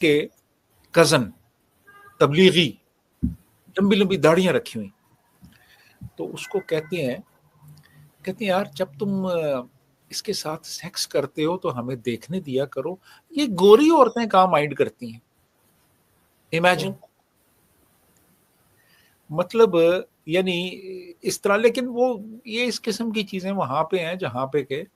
के कज़न तबलीगी लंबी-लंबी दाढ़ियाँ रखी हुई, तो उसको कहते हैं यार जब तुम इसके साथ सेक्स करते हो तो हमें देखने दिया करो। ये गोरी औरतें कहाँ माइंड करती हैं? इमेजिन। मतलब यानी इस तरह, लेकिन वो ये इस किस्म की चीज़ें वहाँ पे हैं जहाँ पे के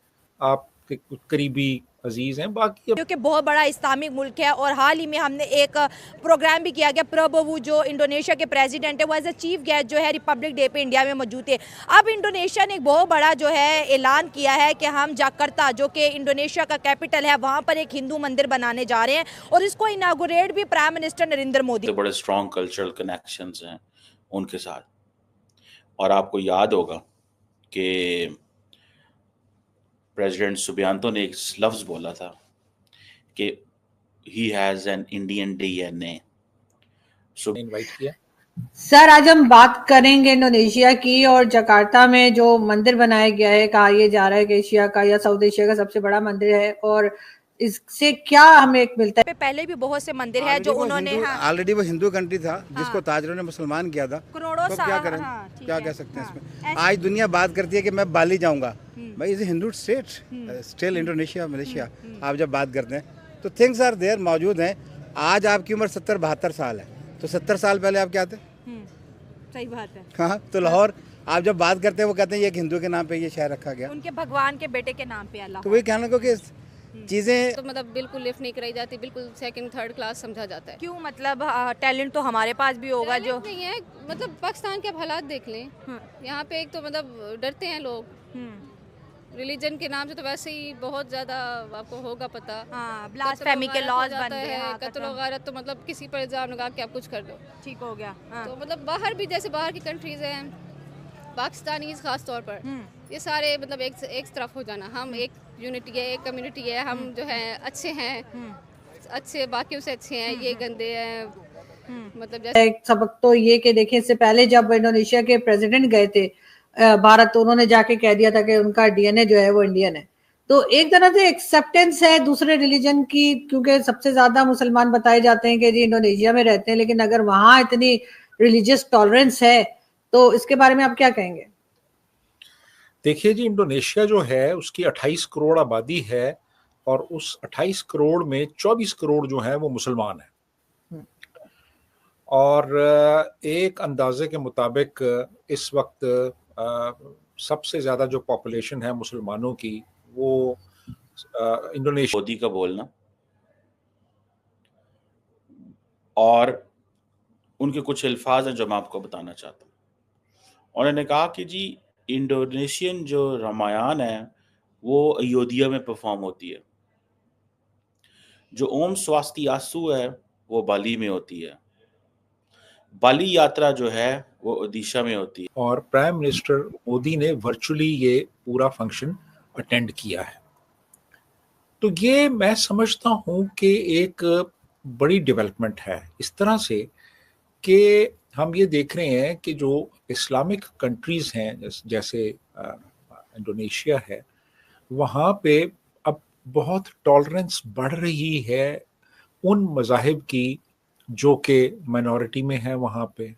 आपके कुछ करीबी अज़ीज़ हैं, बाकी अब क्योंकि बहुत बड़ा इस्लामिक मुल्क है। और हाल ही में हमने एक प्रोग्राम भी किया गया, प्रबोवो जो इंडोनेशिया के प्रेसिडेंट है वो एज ए चीफ गेस्ट जो है रिपब्लिक डे पे इंडिया में मौजूद थे। अब इंडोनेशिया ने एक बहुत बड़ा जो है ऐलान किया है कि हम जकार्ता जो कि इंडोनेशिया का कैपिटल है वहाँ पर एक हिंदू मंदिर बनाने जा रहे हैं और इसको इनागुरेट भी प्राइम मिनिस्टर नरेंद्र मोदी। तो बड़े स्ट्रॉन्ग कल्चरल कनेक्शंस हैं उनके साथ। और आपको याद होगा कि प्रेसिडेंट सुबियांतो ने एक लफ्ज़ बोला था कि he has an Indian DNA. Invite किया। सर आज हम बात करेंगे इंडोनेशिया की, और जकार्ता में जो मंदिर बनाया गया है, कहा यह जा रहा है कि एशिया का या साउथ एशिया का सबसे बड़ा मंदिर है, और इससे क्या हमें एक मिलता है? पहले भी बहुत से मंदिर है जो उन्होंने ऑलरेडी वो हिंदू कंट्री था जिसको ताजरों ने मुसलमान किया था, करोड़ों तो क्या करें, क्या कह सकते हैं इसमें। आज दुनिया बात करती है कि मैं बाली जाऊंगा, भाई is Hindu state still Indonesia Malaysia. आप जब बात करते हैं तो थिंग्स आर देयर, मौजूद हैं। आज आपकी उम्र 70-72 साल है, तो 70 साल पहले आप क्या थे? सही बात है। हाँ, तो लाहौर आप जब बात करते हैं वो कहते हैं ये एक हिंदू के नाम पे ये शहर रखा गया, उनके भगवान के बेटे के नाम पे अल्लाह। तो वही कहने को कि चीजें तो मतलब बिल्कुल लिफ्ट नहीं कराई जाती, बिल्कुल सेकंड थर्ड क्लास समझा जाता है। क्यों? मतलब टैलेंट तो हमारे पास भी होगा जो नहीं है। मतलब पाकिस्तान के अब हालात देख लें, यहाँ पे एक तो मतलब डरते हैं लोग रिलीजन के नाम से, तो वैसे ही बहुत ज्यादा आपको होगा पता। ब्लास्फेमी के लॉज बन गए हैं, कत्ल वगैरह, तो मतलब किसी पर इल्जाम लगा के आप कुछ कर दो, ठीक हो गया। तो मतलब बाहर भी जैसे बाहर की कंट्रीज हैं, पाकिस्तानीज खास तौर पर, ये सारे मतलब एक तरफ हो जाना, हम एक यूनिटी है, एक कम्युनिटी है, हम जो है अच्छे हैं, अच्छे बाकियों से अच्छे हैं, ये गंदे हैं। मतलब जैसे एक सबक तो ये कि देखिए, इससे पहले जब इंडोनेशिया के प्रेसिडेंट गए थे भारत, तो उन्होंने जाके कह दिया था कि उनका डीएनए जो है वो इंडियन है। तो एक तरह से एक्सेप्टेंस है दूसरे रिलीजन की, क्योंकि सबसे ज्यादा मुसलमान बताए जाते हैं कि जी इंडोनेशिया में रहते हैं, लेकिन अगर वहां इतनी रिलीजियस टॉलरेंस है तो इसके बारे में आप क्या कहेंगे? देखिए जी, इंडोनेशिया जो है उसकी 28 करोड़ आबादी है और उस 28 करोड़ में 24 करोड़ जो है वो मुसलमान हैं। और एक अंदाजे के मुताबिक इस वक्त सबसे ज़्यादा जो पॉपुलेशन है मुसलमानों की वो इंडोनेशिया। मोदी का बोलना और उनके कुछ अल्फाज हैं जो मैं आपको बताना चाहता हूँ। उन्होंने कहा कि जी इंडोनेशियन जो रामायण है वो अयोध्या में परफॉर्म होती है, जो ओम स्वास्तियासु है वो बाली में होती है, बाली यात्रा जो है वो ओडिशा में होती है। और प्राइम मिनिस्टर मोदी ने वर्चुअली ये पूरा फंक्शन अटेंड किया है। तो ये मैं समझता हूँ कि एक बड़ी डेवलपमेंट है इस तरह से कि हम ये देख रहे हैं कि जो इस्लामिक कंट्रीज़ हैं जैसे इंडोनेशिया है, वहाँ पे अब बहुत टॉलरेंस बढ़ रही है उन मज़ाहिब की जो कि माइनॉरिटी में है वहाँ पे।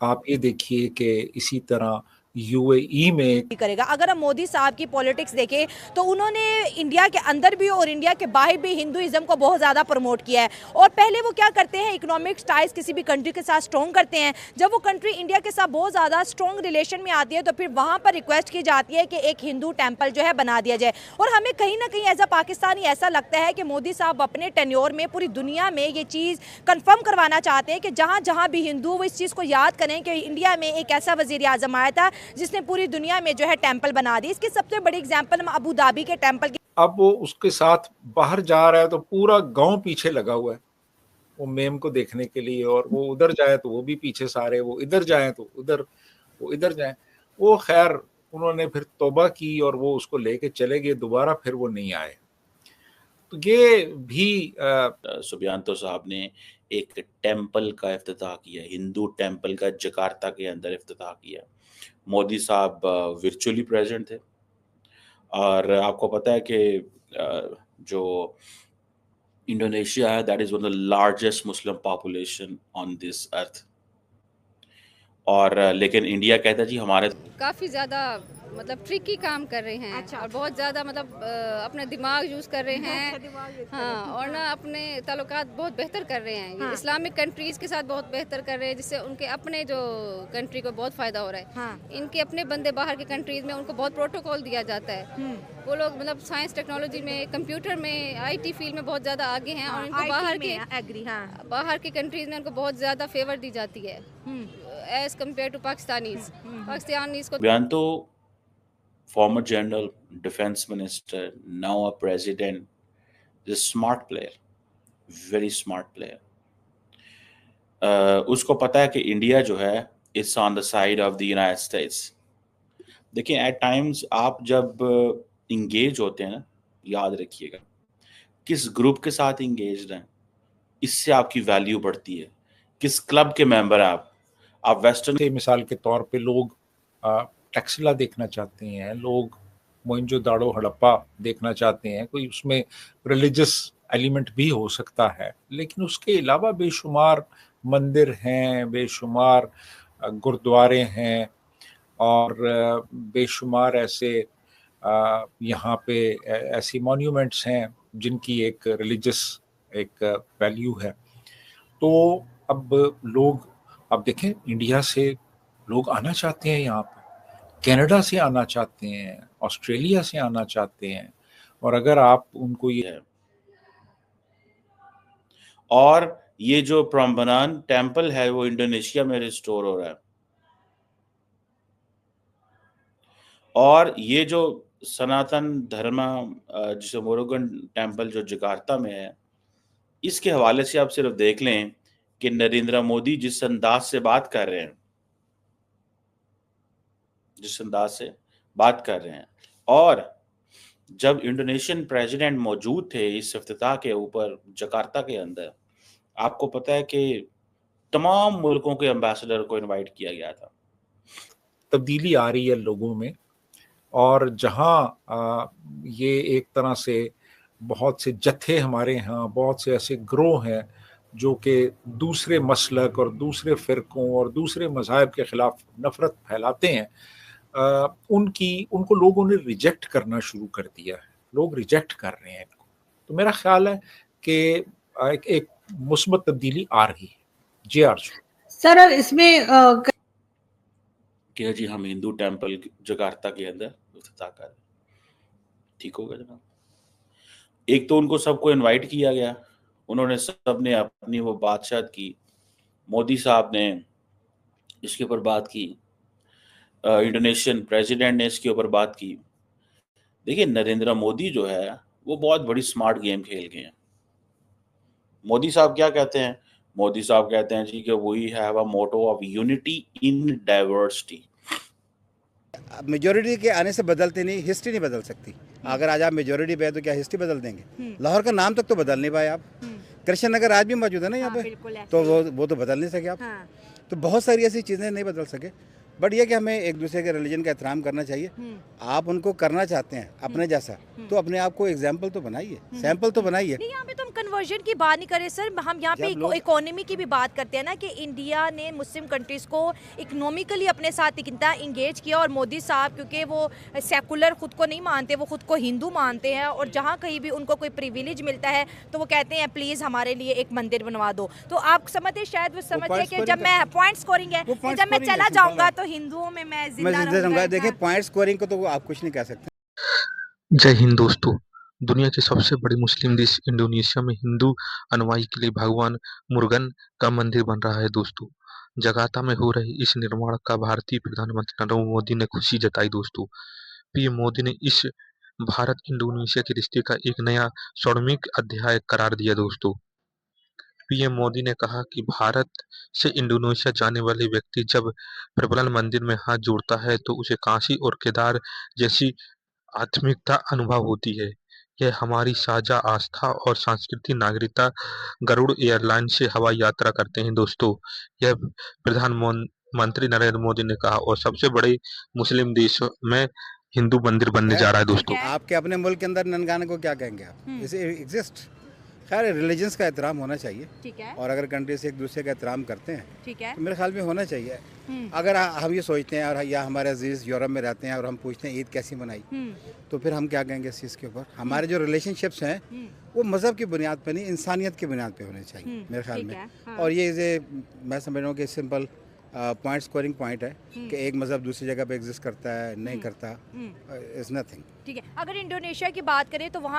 आप ये देखिए कि इसी तरह यूएई में करेगा। अगर हम मोदी साहब की पॉलिटिक्स देखें तो उन्होंने इंडिया के अंदर भी और इंडिया के बाहर भी हिंदुइज्म को बहुत ज़्यादा प्रमोट किया है। और पहले वो क्या करते हैं, इकोनॉमिक टाइज किसी भी कंट्री के साथ स्ट्रॉन्ग करते हैं। जब वो कंट्री इंडिया के साथ बहुत ज़्यादा स्ट्रॉन्ग रिलेशन में आती है तो फिर वहाँ पर रिक्वेस्ट की जाती है कि एक हिंदू टेम्पल जो है बना दिया जाए। और हमें कहीं ना कहीं एज अ पाकिस्तानी ऐसा लगता है कि मोदी साहब अपने टेन्योर में पूरी दुनिया में ये चीज़ कन्फर्म करवाना चाहते हैं कि जहाँ जहाँ भी हिंदू, वो इस चीज़ को याद करें कि इंडिया में एक ऐसा वज़ीर आज़म आया था जिसने पूरी दुनिया में जो है टेंपल बना दी। इसकी सबसे बड़ी एग्जांपल हम अबू धाबी के टेंपल की। अब वो उसके साथ बाहर जा रहा है तो पूरा गांव पीछे लगा हुआ है वो मेम को देखने के लिए, और वो उधर जाए तो वो भी पीछे सारे, वो इधर जाए तो उधर, वो इधर जाए। वो खैर उन्होंने फिर तौबा की और वो उसको लेके चले गए दोबारा, फिर वो नहीं आए। तो ये भी सुबियांतो साहब ने एक टेंपल का इफ्तिताह किया, हिंदू टेंपल का जकार्ता के अंदर इफ्तिताह किया। मोदी साहब वर्चुअली प्रेजेंट थे और आपको पता है कि जो Indonesia, that is one of the largest Muslim population on this earth. और लेकिन इंडिया कहता है जी हमारे काफ़ी ज़्यादा मतलब ट्रिकी काम कर रहे हैं। अच्छा। और बहुत ज़्यादा मतलब अपना दिमाग यूज़ कर रहे हैं। हाँ, और ना अपने ताल्लुकात बहुत बेहतर कर रहे हैं। हाँ। इस्लामिक कंट्रीज़ के साथ बहुत बेहतर कर रहे हैं, जिससे उनके अपने जो कंट्री को बहुत फ़ायदा हो रहा है। हाँ। इनके अपने बंदे बाहर के कंट्रीज़ में उनको बहुत प्रोटोकॉल दिया जाता है। वो लोग मतलब साइंस टेक्नोलॉजी में, कंप्यूटर में, IT फील्ड में बहुत ज़्यादा आगे हैं। और इनको बाहर के कंट्रीज़ में उनको बहुत ज़्यादा फेवर दी जाती है एज कम्पेयर टू पाकिस्तानीज़ को। बयान तो former general, defense minister, now a president, is a smart player, very smart player. उसको पता है कि इंडिया जो है it's on the side of the United states. देखिए एट टाइम्स आप जब इंगेज होते हैं ना, याद रखिएगा किस ग्रुप के साथ इंगेज हैं, इससे आपकी वैल्यू बढ़ती है। किस क्लब के मेंबर हैं आप वेस्टर्न से मिसाल के तौर पे लोग टैक्सिला देखना चाहते हैं, लोग मोइंजोदाड़ो हड़प्पा देखना चाहते हैं, कोई उसमें रिलीजियस एलिमेंट भी हो सकता है, लेकिन उसके अलावा बेशुमार मंदिर हैं, बेशुमार गुरुद्वारे हैं और बेशुमार ऐसे यहाँ पे ऐसी मॉन्यूमेंट्स हैं जिनकी एक रिलीजियस एक वैल्यू है। तो अब लोग अब देखें इंडिया से लोग आना चाहते हैं यहाँ पे, कनाडा से आना चाहते हैं, ऑस्ट्रेलिया से आना चाहते हैं, और अगर आप उनको ये है। और ये जो प्रम्बनान टेम्पल है वो इंडोनेशिया में रिस्टोर हो रहा है। और ये जो सनातन धर्म जिसे मोरुगन टेम्पल जो जकार्ता में है, इसके हवाले से आप सिर्फ देख लें कि नरेंद्र मोदी जिस अंदाज से बात कर रहे हैं, और जब इंडोनेशियन प्रेसिडेंट मौजूद थे इस इफ्तिताह के ऊपर जकार्ता के अंदर, आपको पता है कि तमाम मुल्कों के एम्बेसडर को इनवाइट किया गया था। तब्दीली आ रही है लोगों में, और जहाँ ये एक तरह से बहुत से जत्थे हमारे यहाँ, बहुत से ऐसे ग्रोह हैं जो कि दूसरे मसलक और दूसरे फ़िरकों और दूसरे मज़ाहिब के ख़िलाफ़ नफ़रत फैलाते हैं, उनको लोगों ने रिजेक्ट करना शुरू कर दिया है। लोग रिजेक्ट कर रहे हैं इनको। तो मेरा ख्याल है कि एक मुस्बत तब्दीली आ रही है। जी आरजू सर, इसमें क्या जी हम हिंदू टेम्पल जकार्ता के अंदर इफ्तिताह कर, ठीक होगा जनाब? एक तो उनको सबको इनवाइट किया गया, उन्होंने सबने अपनी वो बातशात की, मोदी साहब ने इसके ऊपर बात की, इंडोनेशियन प्रेसिडेंट ने इसके ऊपर बात की। देखिए नरेंद्र मोदी जो है वो बहुत बड़ी स्मार्ट गेम खेल गए हैं। मोदी साहब क्या कहते हैं? मोदी साहब कहते हैं जी कि we have a motto of unity in diversity. Majority के आने से बदलते नहीं, हिस्ट्री नहीं बदल सकती। अगर आज आप मेजोरिटी पे है तो क्या हिस्ट्री बदल देंगे? लाहौर का नाम तक तो बदल नहीं पाए आप। कृष्ण नगर आज भी मौजूद है ना यहाँ पे, तो वो तो बदल नहीं सके आप। तो बहुत सारी ऐसी चीज़ें नहीं बदल सके, बट ये कि हमें एक दूसरे के रिलीजन का एहतराम करना चाहिए। आप उनको करना चाहते हैं अपने जैसा, तो अपने आप को एग्जाम्पल तो बनाइए, सैंपल तो बनाइए। नहीं, यहाँ पे तो हम कन्वर्जन की बात नहीं कर रहे सर, हम यहाँ पे इकोनॉमी की भी बात करते हैं ना, कि इंडिया ने मुस्लिम कंट्रीज को इकोनॉमिकली अपने साथ कितना इंगेज किया। और मोदी साहब क्योंकि वो सेकुलर खुद को नहीं मानते, वो खुद को हिंदू मानते हैं, और जहाँ कहीं भी उनको कोई प्रिविलेज मिलता है तो वो कहते हैं प्लीज़ हमारे लिए एक मंदिर बनवा दो। तो आप समझते शायद वो समझते हैं कि जब मैं पॉइंट स्कोरिंग है, जब मैं चला जाऊँगा तो हिंदुओं में मैं जिंदा रहूंगा। देखिए पॉइंट स्कोरिंग को तो आप कुछ नहीं कह सकते। जय हिंद दोस्तों। दुनिया के सबसे बड़े मुस्लिम देश इंडोनेशिया में हिंदू अनुयायी के लिए भगवान मुरुगन का मंदिर बन रहा है दोस्तों। जकार्ता में हो रहे इस निर्माण का भारतीय प्रधानमंत्री नरेंद्र मोदी ने खुशी जताई दोस्तों। पीएम मोदी ने इस भारत इंडोनेशिया के रिश्ते का एक नया स्वर्णिम अध्याय करार दिया दोस्तों। पीएम मोदी ने कहा कि भारत से इंडोनेशिया जाने वाले व्यक्ति जब प्रबल मंदिर में हाथ जोड़ता है तो उसे काशी और केदार जैसी आत्मिकता अनुभव होती है। यह हमारी साझा आस्था और सांस्कृतिक नागरिकता। गरुड़ एयरलाइन से हवाई यात्रा करते हैं दोस्तों। यह प्रधानमंत्री नरेंद्र मोदी ने कहा, और सबसे बड़े मुस्लिम देशों में हिंदू मंदिर बनने जा रहा है दोस्तों। आपके अपने मुल्क के अंदर ननकाना को क्या कहेंगे आप? इसे एग्जिस्ट खैर रिलीजन्स का एहतराम होना चाहिए, ठीक है, और अगर कंट्रीज एक दूसरे का एहतराम करते हैं ठीक है, तो मेरे ख्याल में होना चाहिए। अगर हम ये सोचते हैं और या हमारे अजीज यूरोप में रहते हैं और हम पूछते हैं ईद कैसी मनाई, तो फिर हम क्या कहेंगे इस चीज़ के ऊपर। हमारे जो रिलेशनशिप्स हैं वो मज़हब की बुनियाद पर नहीं, इंसानियत की बुनियाद पर होने चाहिए मेरे ख्याल में। हाँ। और ये मैं समझ रहा हूँ कि सिंपल पॉइंट स्कोरिंग पॉइंट है कि एक मज़हब दूसरी जगह पे एग्जिस्ट करता है नहीं करता, इज़ नथिंग। ठीक है, अगर इंडोनेशिया की बात करें तो वहाँ